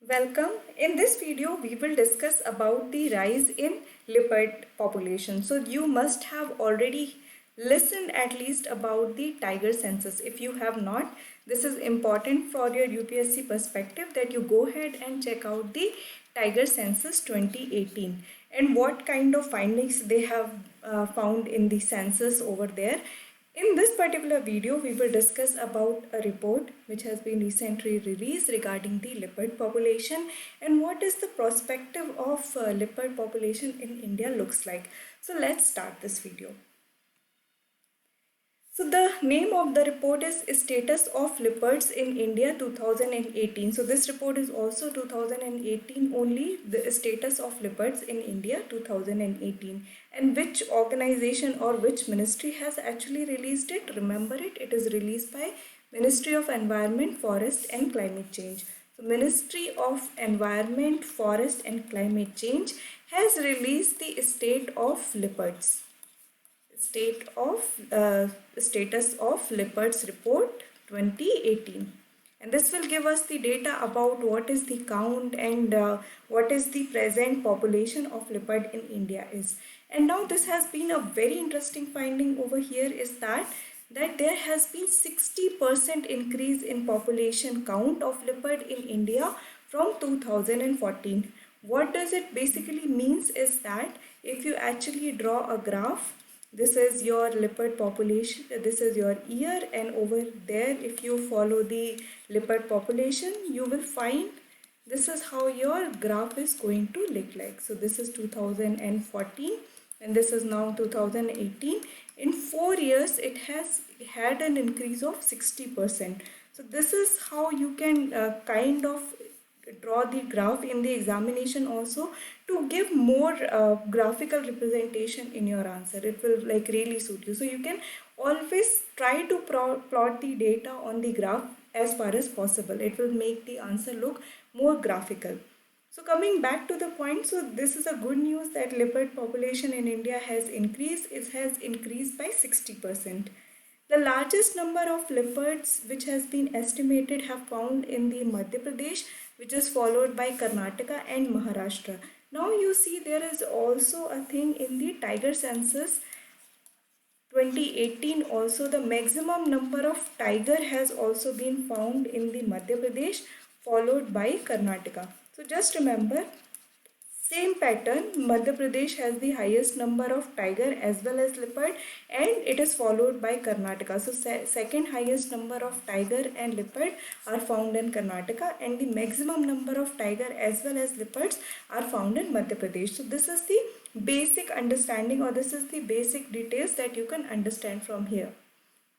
Welcome. In this video, we will discuss about the rise in leopard population. So you must have already listened at least about the tiger census. If you have not, this is important for your UPSC perspective that you go ahead and check out the tiger census 2018 and what kind of findings they have found in the census over there. In this particular video, we will discuss about a report which has been recently released regarding the leopard population and what is the perspective of leopard population in India looks like. So let's start this video. So the name of the report is Status of Leopards in India 2018. So this report is also 2018 only, the status of leopards in India 2018. And which organization or which ministry has actually released it? Remember it, it is released by Ministry of Environment, Forest and Climate Change. So Ministry of Environment, Forest and Climate Change has released the state of leopards. Status of leopards report 2018, and this will give us the data about what is the count and what is the present population of leopard in India is. And now this has been a very interesting finding over here is that there has been 60% increase in population count of leopard in India from 2014. What does it basically means is that if you actually draw a graph, this is your leopard population, this is your year, and over there if you follow the leopard population you will find this is how your graph is going to look like. So this is 2014 and this is now 2018. In 4 years it has had an increase of 60%. So this is how you can kind of draw the graph in the examination also to give more graphical representation in your answer. It will like really suit you. So you can always try to plot the data on the graph as far as possible. It will make the answer look more graphical. So coming back to the point, so this is a good news that leopard population in India has increased. It has increased by 60%. The largest number of leopards which has been estimated have found in the Madhya Pradesh, which is followed by Karnataka and Maharashtra. Now you see there is also a thing in the tiger census 2018 also. The maximum number of tiger has also been found in the Madhya Pradesh followed by Karnataka. So just remember, same pattern, Madhya Pradesh has the highest number of tiger as well as leopard and it is followed by Karnataka. So second highest number of tiger and leopard are found in Karnataka and the maximum number of tiger as well as leopards are found in Madhya Pradesh. So this is the basic understanding or this is the basic details that you can understand from here.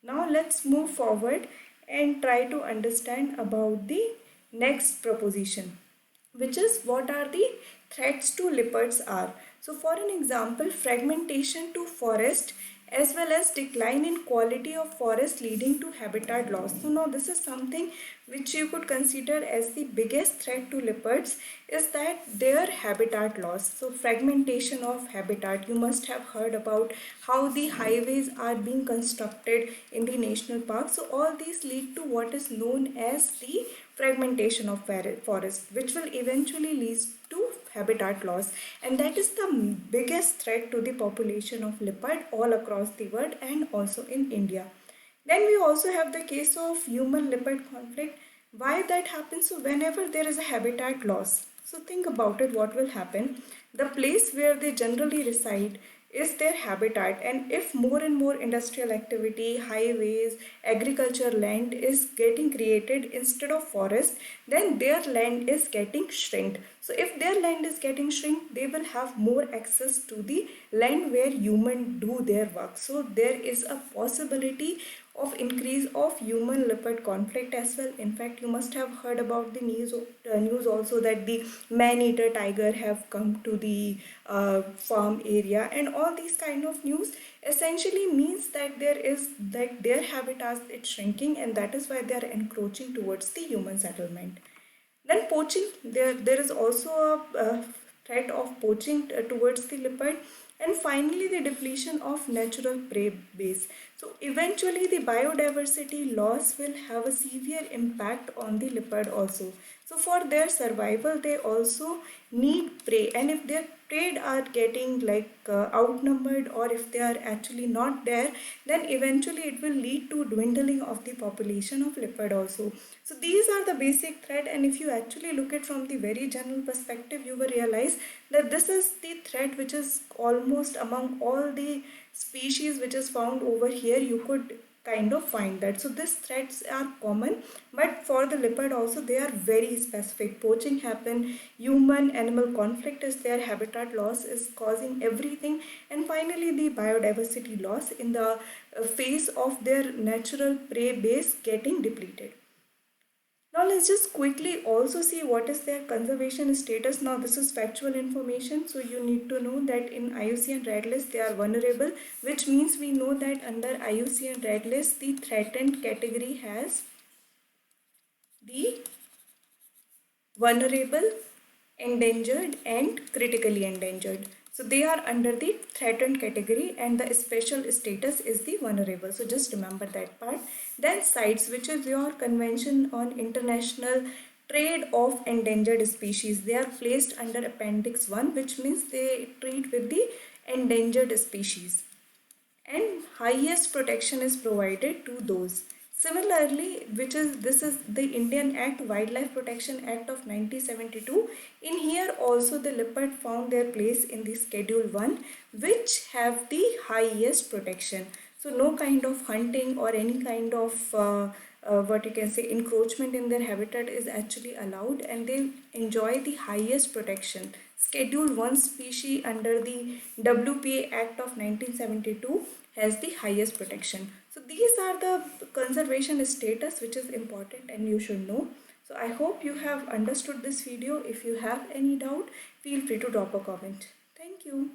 Now let's move forward and try to understand about the next proposition, which is what are the threats to leopards are. So for an example, fragmentation to forest as well as decline in quality of forest leading to habitat loss. So now this is something which you could consider as the biggest threat to leopards is that their habitat loss. So fragmentation of habitat, you must have heard about how the highways are being constructed in the national parks. So all these lead to what is known as the fragmentation of forest, which will eventually lead to habitat loss, and that is the biggest threat to the population of leopard all across the world and also in India. Then we also have the case of human leopard conflict. Why that happens? So whenever there is a habitat loss, so think about it, what will happen? The place where they generally reside is their habitat, and if more and more industrial activity, highways, agriculture land is getting created instead of forest, then their land is getting shrinked. So if their land is getting shrink, they will have more access to the land where humans do their work. So there is a possibility of increase of human leopard conflict as well. In fact, you must have heard about the news also that the man-eater tiger have come to the farm area, and all these kind of news essentially means that their habitat is shrinking, and that is why they are encroaching towards the human settlement. Then poaching, there is also a threat of poaching towards the leopard. And finally, the depletion of natural prey base. So eventually the biodiversity loss will have a severe impact on the leopard also. So for their survival, they also need prey, and if their prey are getting outnumbered, or if they are actually not there, then eventually it will lead to dwindling of the population of leopard also. So these are the basic threat, and if you actually look at from the very general perspective, you will realize that this is the threat which is almost among all the species which is found over here. You could kind of find that. So these threats are common, but for the leopard also they are very specific. Poaching happen, human animal conflict is there, habitat loss is causing everything, and finally the biodiversity loss in the face of their natural prey base getting depleted. Now let's just quickly also see what is their conservation status. Now this is factual information, so you need to know that in IUCN Red List they are vulnerable, which means we know that under IUCN Red List the threatened category has the vulnerable, endangered and critically endangered. So they are under the threatened category, and the special status is the vulnerable. So just remember that part. Then CITES, which is your Convention on International Trade of Endangered Species. They are placed under Appendix 1, which means they treat with the endangered species, and highest protection is provided to those. Similarly, which is this is the Indian Act, Wildlife Protection Act of 1972. In here also the leopard found their place in the Schedule 1, which have the highest protection. So no kind of hunting or any kind of what you can say encroachment in their habitat is actually allowed, and they enjoy the highest protection. Schedule 1 species under the WPA Act of 1972 has the highest protection. So these are the conservation status which is important and you should know. So I hope you have understood this video. If you have any doubt, feel free to drop a comment. Thank you.